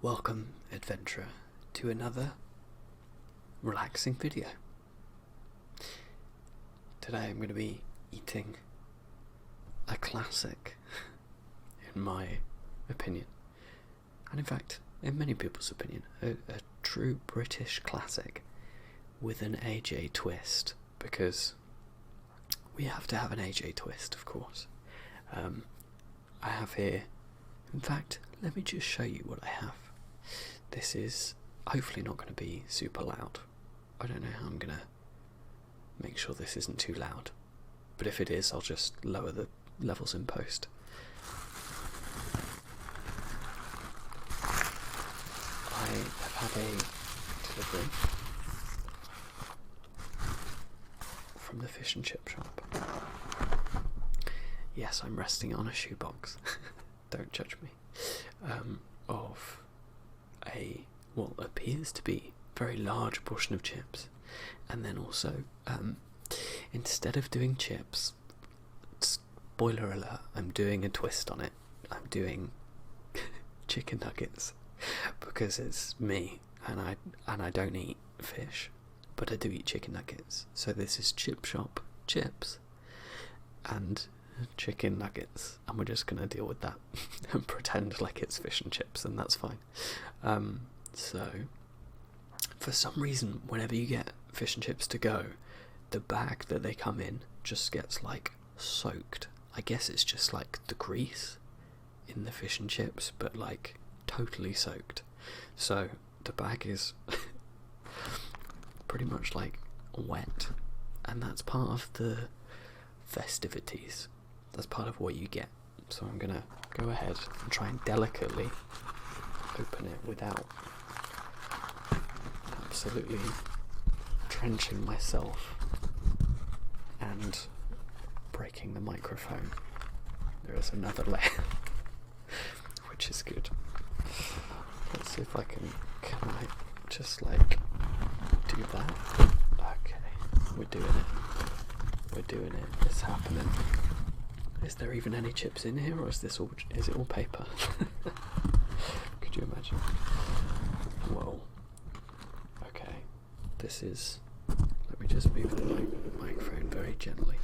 Welcome, adventurer, to another relaxing video. Today I'm going to be eating a classic, in my opinion, and in fact, in many people's opinion, a true British classic with an AJ twist, because we have to have an AJ twist, of course. I have here, in fact, let me just show you what I have. This is hopefully not going to be super loud. I don't know how I'm going to make sure this isn't too loud, but if it is, I'll just lower the levels in post. I have had a delivery from the fish and chip shop. Yes, I'm resting on a shoebox. Don't judge me. Of what appears to be a very large portion of chips, and then also instead of doing chips, spoiler alert, I'm doing a twist on it. I'm doing chicken nuggets because it's me, and I don't eat fish, but I do eat chicken nuggets. So this is chip shop chips and chicken nuggets, and we're just gonna deal with that and pretend like it's fish and chips, and that's fine. So for some reason, whenever you get fish and chips to go, the bag that they come in just gets like soaked. I guess it's just like the grease in the fish and chips, but like totally soaked. So the bag is pretty much like wet, and that's part of the festivities. That's part of what you get. So I'm gonna go ahead and try and delicately open it without absolutely drenching myself and breaking the microphone. There is another layer, which is good. Let's see if I can I just like do that? Okay, we're doing it. It's happening. Is there even any chips in here, or is it all paper? Could you imagine? Whoa. Okay. This is... Let me just move the microphone very gently.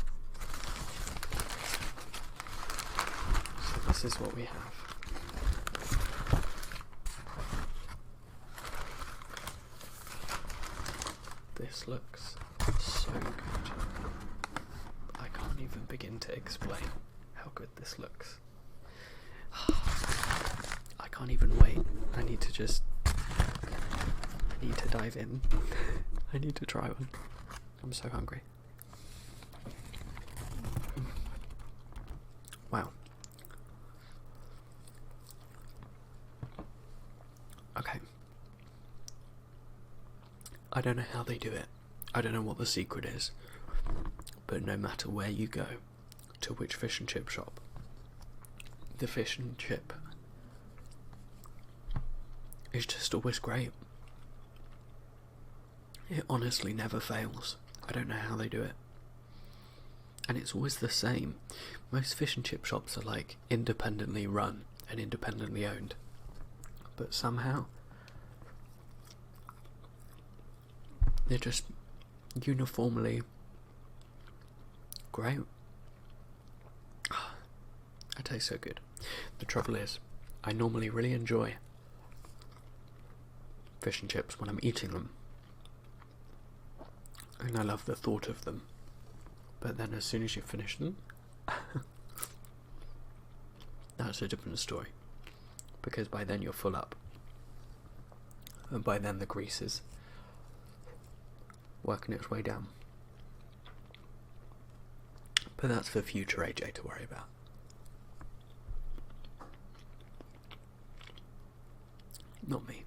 So this is what we have. This looks so good. I can't even begin to explain how good this looks. I can't even wait. I need to dive in. I need to try one. I'm so hungry. Wow. Okay. I don't know how they do it. I don't know what the secret is. But no matter where you go, to which fish and chip shop, the fish and chip is just always great. It honestly never fails. I don't know how they do it. And it's always the same. Most fish and chip shops are like independently run and independently owned. But somehow they're just uniformly great. It tastes so good. The trouble is, I normally really enjoy fish and chips when I'm eating them, and I love the thought of them, but then as soon as you finish them, that's a different story, because by then you're full up, and by then the grease is working its way down. But that's for future AJ to worry about. Not me.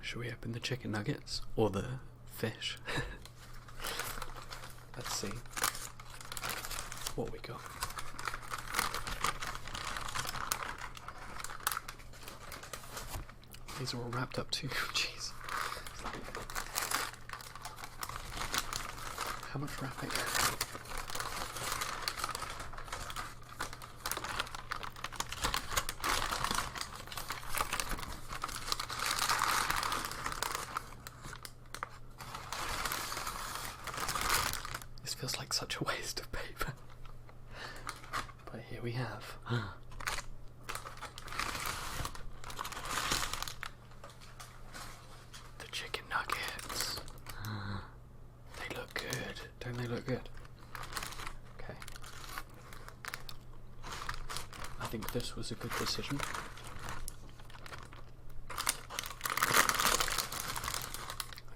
Shall we open the chicken nuggets? Or the fish? Let's see what we got. These are all wrapped up too. Jeez. How much wrapping? feels like such a waste of paper. But here we have. The chicken nuggets. They look good. Don't they look good? Okay. I think this was a good decision. I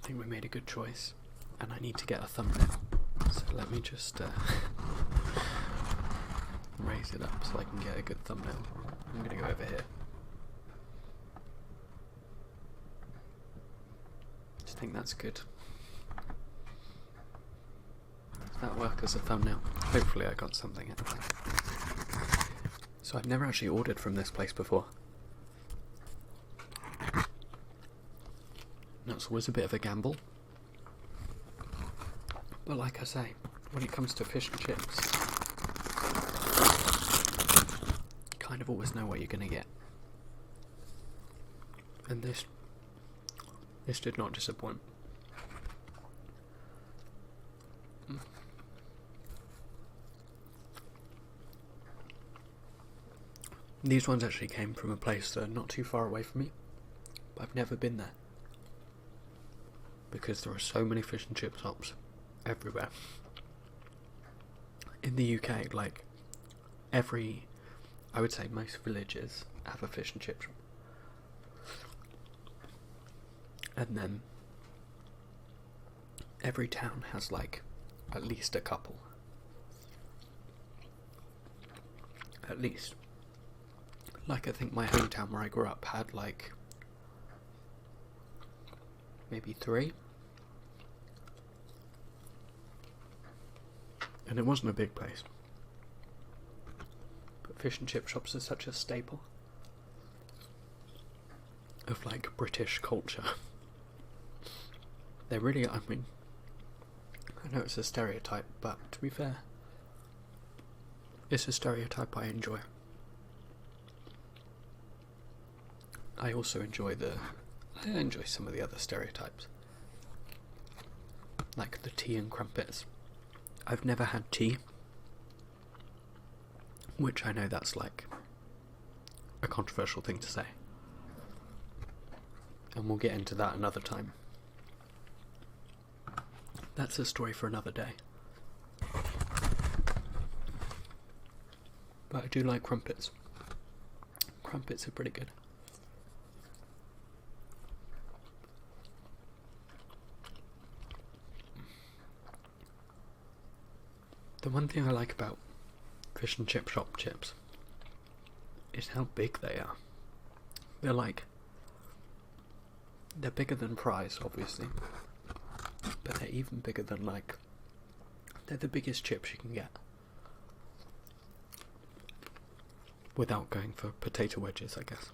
think we made a good choice, and I need to get a thumbnail. So let me just raise it up so I can get a good thumbnail. I'm going to go over here. Just think that's good. Does that work as a thumbnail? Hopefully I got something out of it. So I've never actually ordered from this place before. That's always a bit of a gamble. But like I say, when it comes to fish and chips, you kind of always know what you're going to get. And this did not disappoint. These ones actually came from a place that are not too far away from me, but I've never been there. Because there are so many fish and chip shops everywhere. In the UK, like, I would say most villages have a fish and chip shop. And then every town has, like, at least a couple. At least. Like, I think my hometown where I grew up had, like, maybe 3. And it wasn't a big place. But fish and chip shops are such a staple of, like, British culture. They really, I mean, I know it's a stereotype, but to be fair, it's a stereotype I enjoy. I also enjoy some of the other stereotypes. Like the tea and crumpets. I've never had tea, which I know that's like a controversial thing to say. And we'll get into that another time. That's a story for another day. But I do like crumpets. Crumpets are pretty good. The one thing I like about fish and chip shop chips is how big they are. They're bigger than fries, obviously, but they're even bigger than, like, they're the biggest chips you can get. Without going for potato wedges, I guess.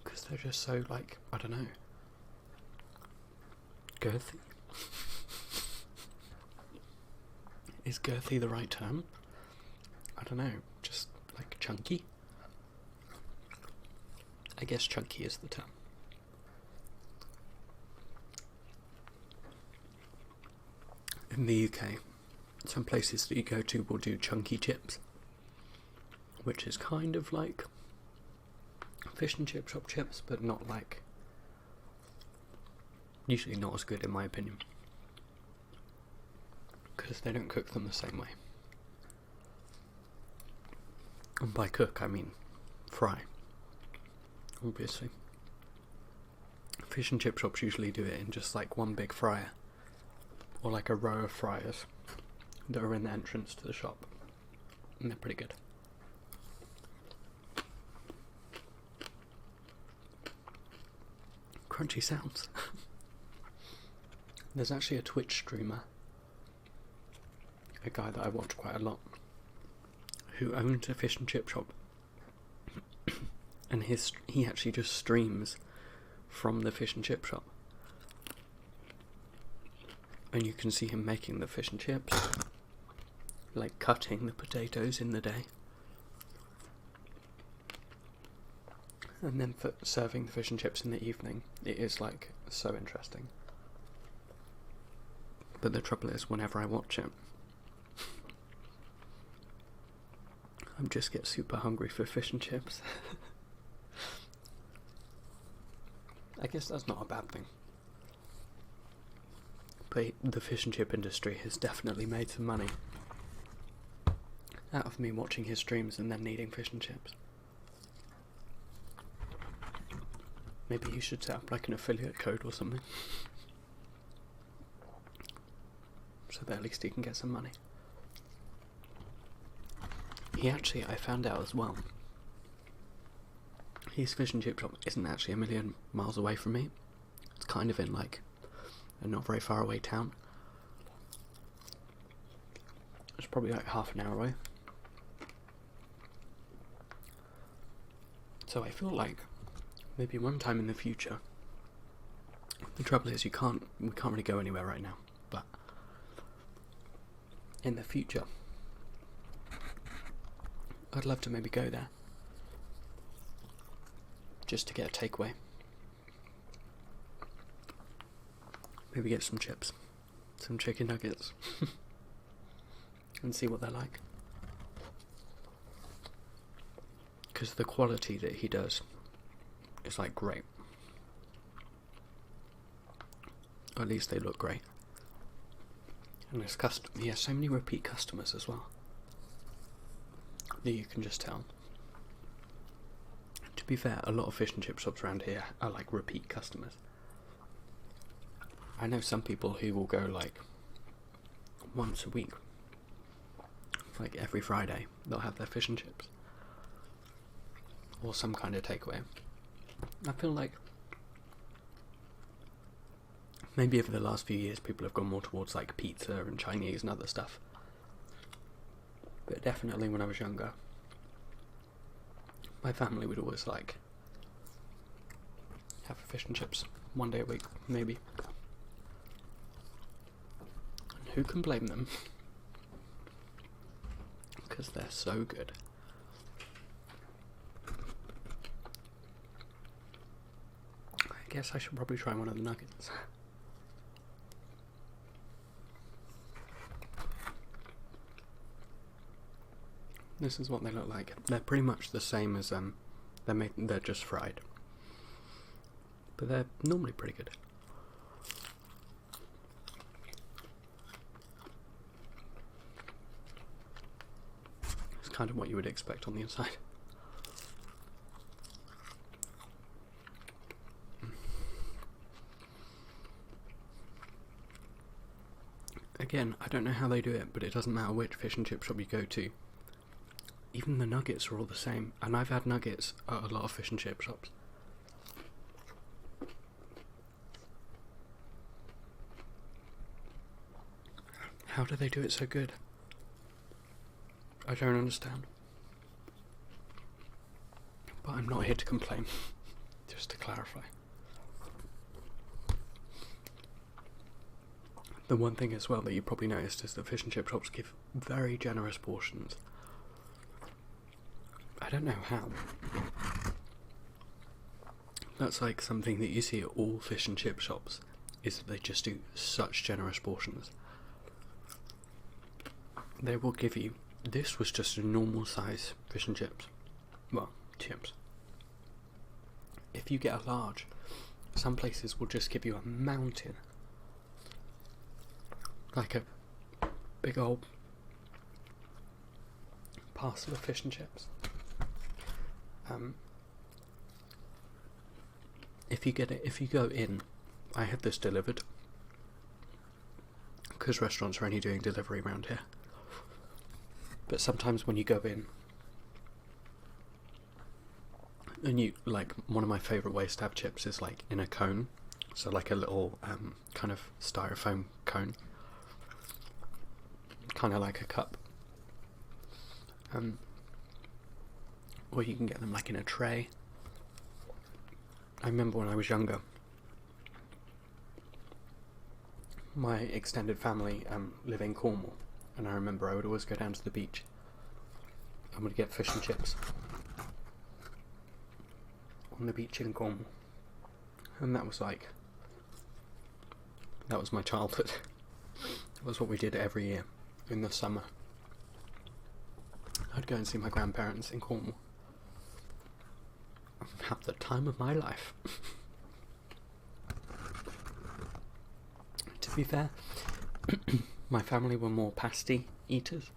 Because they're just so, like, I don't know, girthy. Is girthy the right term? I don't know, just like chunky? I guess chunky is the term. In the UK, some places that you go to will do chunky chips, which is kind of like fish and chip shop chips, but not like, usually not as good in my opinion. Because they don't cook them the same way. And by cook, I mean fry. Obviously. Fish and chip shops usually do it in just like one big fryer. Or like a row of fryers that are in the entrance to the shop. And they're pretty good. Crunchy sounds. There's actually a Twitch streamer, a guy that I watch quite a lot, who owns a fish and chip shop, and he actually just streams from the fish and chip shop, and you can see him making the fish and chips, like cutting the potatoes in the day, and then for serving the fish and chips in the evening. It is like so interesting. But the trouble is, whenever I watch it, I just get super hungry for fish and chips. I guess that's not a bad thing. But the fish and chip industry has definitely made some money out of me watching his streams and then needing fish and chips. Maybe you should set up like an affiliate code or something, so that at least he can get some money. He actually, I found out as well, his fish and chip shop isn't actually a million miles away from me. It's kind of in like a not very far away town. It's probably like half an hour away. So I feel like maybe one time in the future. The trouble is we can't really go anywhere right now, but in the future I'd love to maybe go there just to get a takeaway. Maybe get some chips, some chicken nuggets, and see what they're like. Because the quality that he does is like great. Or at least they look great. And he has so many repeat customers as well, that you can just tell. To be fair, a lot of fish and chip shops around here are like repeat customers. I know some people who will go like once a week. Like every Friday they'll have their fish and chips. Or some kind of takeaway. I feel like maybe over the last few years people have gone more towards like pizza and Chinese and other stuff. But definitely when I was younger, my family would always like have fish and chips one day a week, maybe. And who can blame them? Because they're so good. I guess I should probably try one of the nuggets. This is what they look like. They're pretty much the same as they're just fried, but they're normally pretty good. It's kind of what you would expect on the inside. Again, I don't know how they do it, but it doesn't matter which fish and chip shop you go to. Even the nuggets are all the same, and I've had nuggets at a lot of fish and chip shops. How do they do it so good? I don't understand. But I'm not here to complain, just to clarify. The one thing as well that you probably noticed is that fish and chip shops give very generous portions. I don't know how. That's like something that you see at all fish and chip shops, is that they just do such generous portions. They will give you, this was just a normal size fish and chips. Well, chips. If you get a large, some places will just give you a mountain. Like a big old parcel of fish and chips. If you go in, I had this delivered, because restaurants are only doing delivery around here. But sometimes when you go in, and you, like, one of my favourite ways to have chips is like in a cone, so like a little kind of styrofoam cone, kind of like a cup. Or you can get them like in a tray. I remember when I was younger, my extended family live in Cornwall, and I remember I would always go down to the beach and would get fish and chips on the beach in Cornwall, and that was my childhood. It was what we did every year in the summer. I'd go and see my grandparents in Cornwall. Have the time of my life. To be fair, my family were more pasty eaters,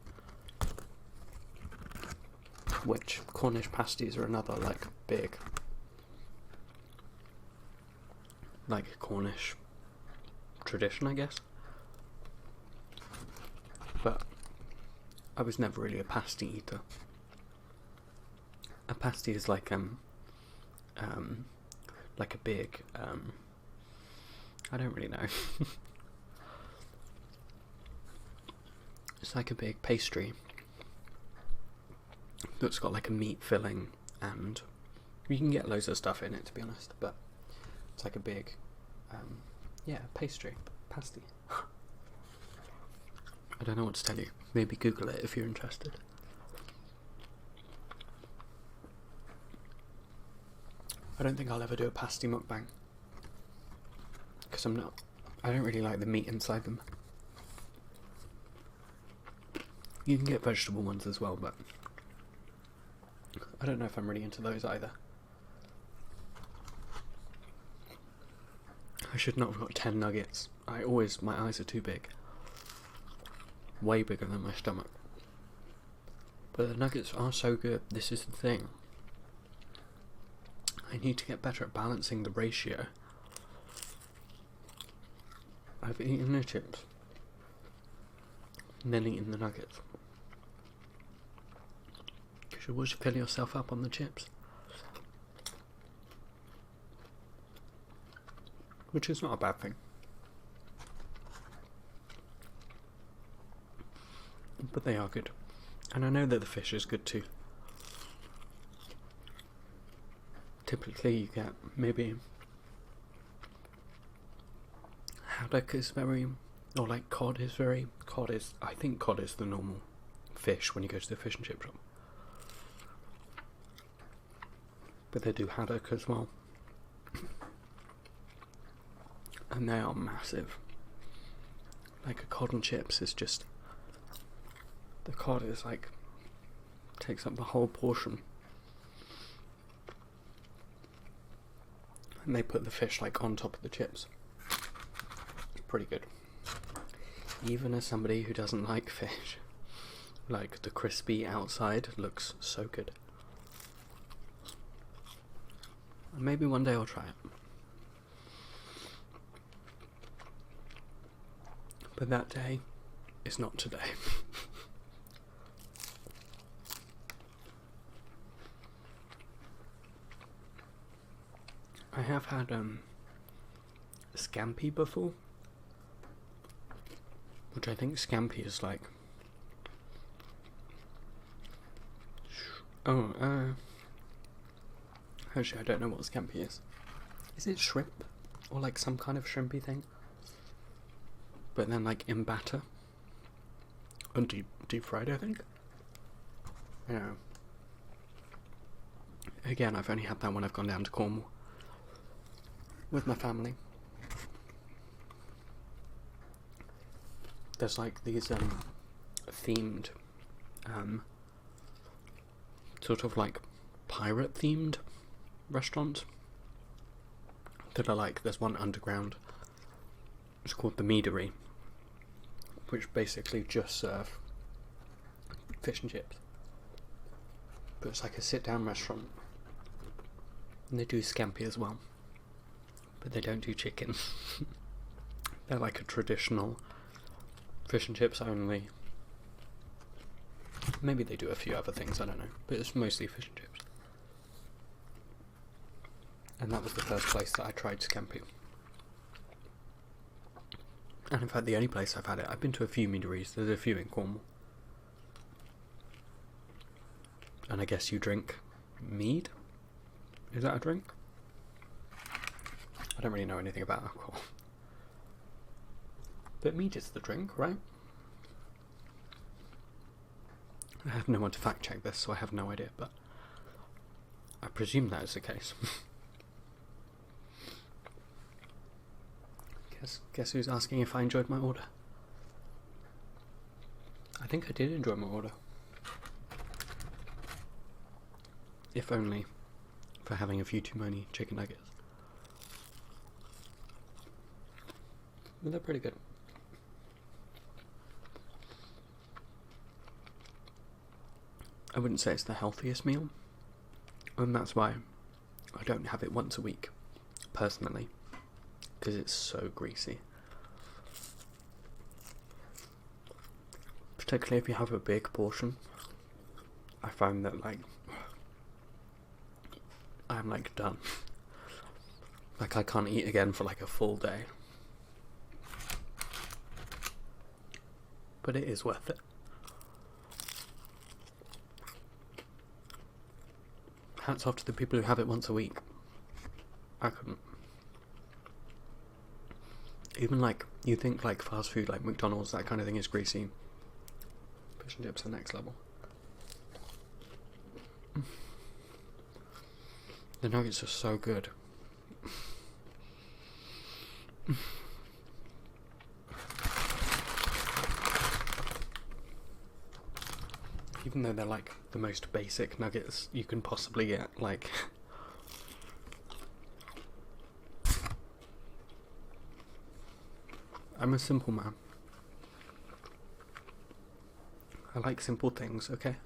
which Cornish pasties are another like big like Cornish tradition, I guess. But I was never really a pasty eater. A pasty is like a big I don't really know. It's like a big pastry that's got like a meat filling, and you can get loads of stuff in it, to be honest, but it's like a big pastry, pasty. I don't know what to tell you. Maybe Google it if you're interested. I don't think I'll ever do a pasty mukbang, because I don't really like the meat inside them. You can get vegetable ones as well, but I don't know if I'm really into those either. I should not have got 10 nuggets. My eyes are too big. Way bigger than my stomach. But the nuggets are so good. This is the thing. I need to get better at balancing the ratio. I've eaten the chips and then eaten the nuggets. Because you always fill yourself up on the chips. Which is not a bad thing. But they are good. And I know that the fish is good too. Typically you get maybe haddock is very, or like cod is, I think cod is the normal fish when you go to the fish and chip shop. But they do haddock as well. And they are massive. Like a cod and chips is just, the cod is like, takes up the whole portion. And they put the fish like on top of the chips. It's pretty good. Even as somebody who doesn't like fish, like the crispy outside looks so good. And maybe one day I'll try it. But that day is not today. I have had scampi before, which I think scampi is like, actually I don't know what scampi is. Is it shrimp? Or like some kind of shrimpy thing? But then like in batter and deep fried, I think. Yeah. Again, I've only had that when I've gone down to Cornwall with my family. There's like these themed sort of like pirate themed restaurants that are like, there's one underground, it's called the Meadery, which basically just serve fish and chips, but it's like a sit down restaurant, and they do scampi as well, but they don't do chicken. They're like a traditional fish and chips only. Maybe they do a few other things, I don't know, but it's mostly fish and chips. And that was the first place that I tried scampi. And in fact the only place I've had it, I've been to a few meaderies, there's a few in Cornwall. And I guess you drink mead? Is that a drink? I don't really know anything about alcohol. But mead is the drink, right? I have no one to fact check this, so I have no idea, but I presume that is the case. Guess who's asking if I enjoyed my order? I think I did enjoy my order. If only for having a few too many chicken nuggets. But they're pretty good. I wouldn't say it's the healthiest meal, and that's why I don't have it once a week, personally, because it's so greasy. Particularly if you have a big portion, I find that, like, I'm, like, done. Like, I can't eat again for, like, a full day. But it is worth it. Hats off to the people who have it once a week. I couldn't. Even, like, you think, like, fast food, like McDonald's, that kind of thing is greasy. Fish and chips are next level. The nuggets are so good. Even though they're like the most basic nuggets you can possibly get, like I'm a simple man. I like simple things, okay?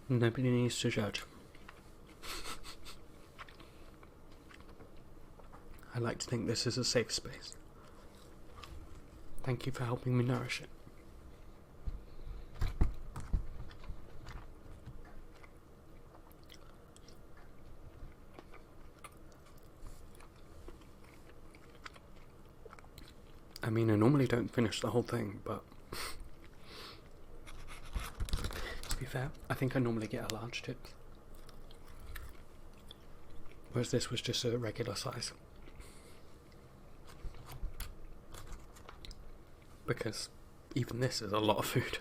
Nobody needs to judge. I like to think this is a safe space. Thank you for helping me nourish it. I mean, I normally don't finish the whole thing, but to be fair, I think I normally get a large chips. Whereas this was just a regular size. Because even this is a lot of food.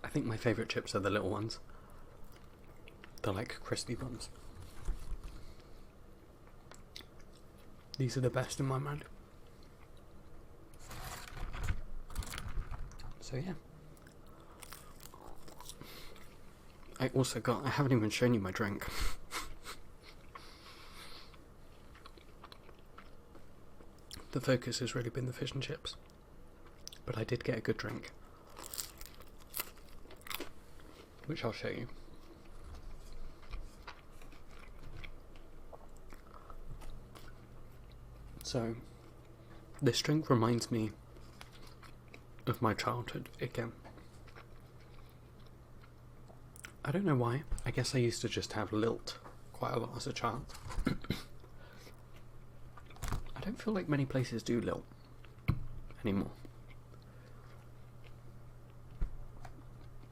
I think my favourite chips are the little ones. They're like crispy ones. These are the best in my mind. So yeah. I haven't even shown you my drink. The focus has really been the fish and chips. But I did get a good drink. Which I'll show you. So, this drink reminds me of my childhood again. I don't know why. I guess I used to just have Lilt quite a lot as a child. I don't feel like many places do Lilt anymore.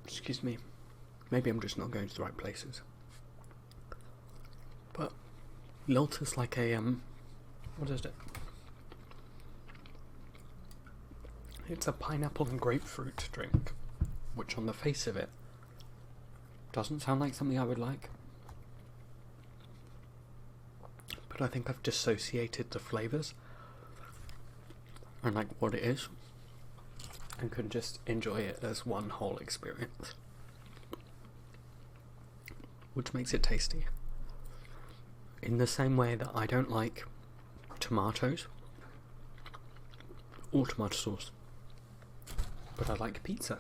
Excuse me. Maybe I'm just not going to the right places. But Lilt is like a what is it? It's a pineapple and grapefruit drink, which on the face of it doesn't sound like something I would like. But I think I've dissociated the flavours and like what it is, and can just enjoy it as one whole experience, which makes it tasty. In the same way that I don't like tomatoes or tomato sauce, but I like pizza.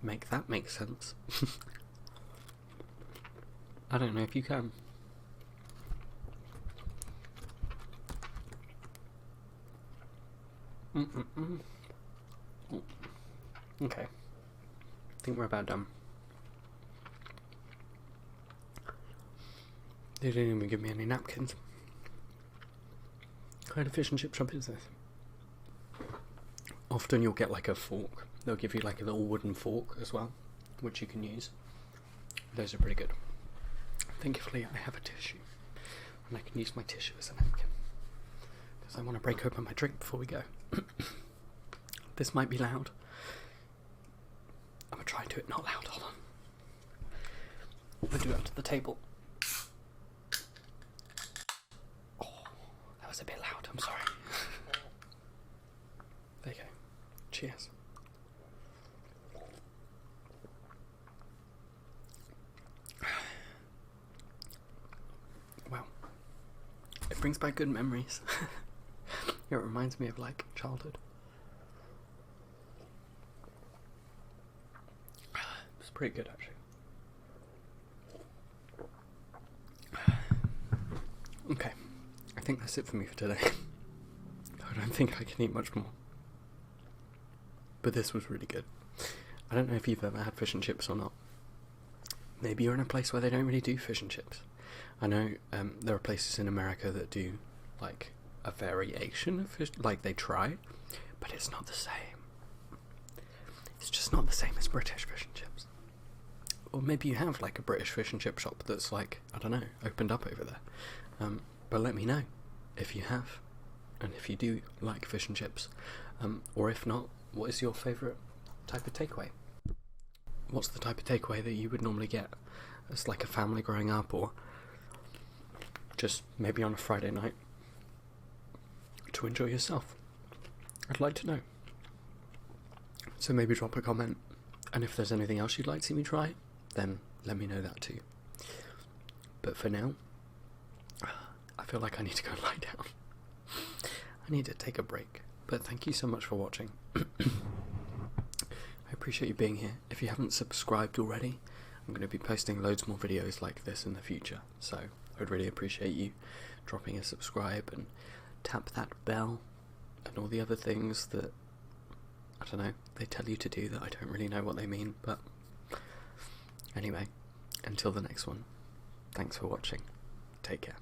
Make that make sense. I don't know if you can. Okay, I think we're about done. They didn't even give me any napkins. What kind of fish and chip shop is this? Often you'll get like a fork. They'll give you like a little wooden fork as well, which you can use. Those are pretty good. Thankfully I have a tissue, and I can use my tissue as a napkin, because I want to break open my drink before we go. This might be loud. I'm going to try and do it not loud. Hold on. We'll do it up to the table. was a bit loud, I'm sorry. There you go. Cheers. Wow. It brings back good memories. It reminds me of, like, childhood. It's pretty good, actually. Okay, I think that's it for me for today. I don't think I can eat much more. But this was really good. I don't know if you've ever had fish and chips or not. Maybe you're in a place where they don't really do fish and chips. I know there are places in America that do, like, a variation of fish, like they try, but it's not the same. It's just not the same as British fish and chips. Or maybe you have, like, a British fish and chip shop that's, like, I don't know, opened up over there. But let me know if you have, and if you do like fish and chips. Or if not, what is your favourite type of takeaway? What's the type of takeaway that you would normally get as, like, a family growing up, or just maybe on a Friday night to enjoy yourself? I'd like to know. So maybe drop a comment, and if there's anything else you'd like to see me try, then let me know that too. But for now, I feel like I need to go lie down. I need to take a break. But thank you so much for watching. I appreciate you being here. If you haven't subscribed already, I'm going to be posting loads more videos like this in the future. So I would really appreciate you dropping a subscribe and tap that bell and all the other things that, I don't know, they tell you to do that I don't really know what they mean. But anyway, until the next one, thanks for watching. Take care.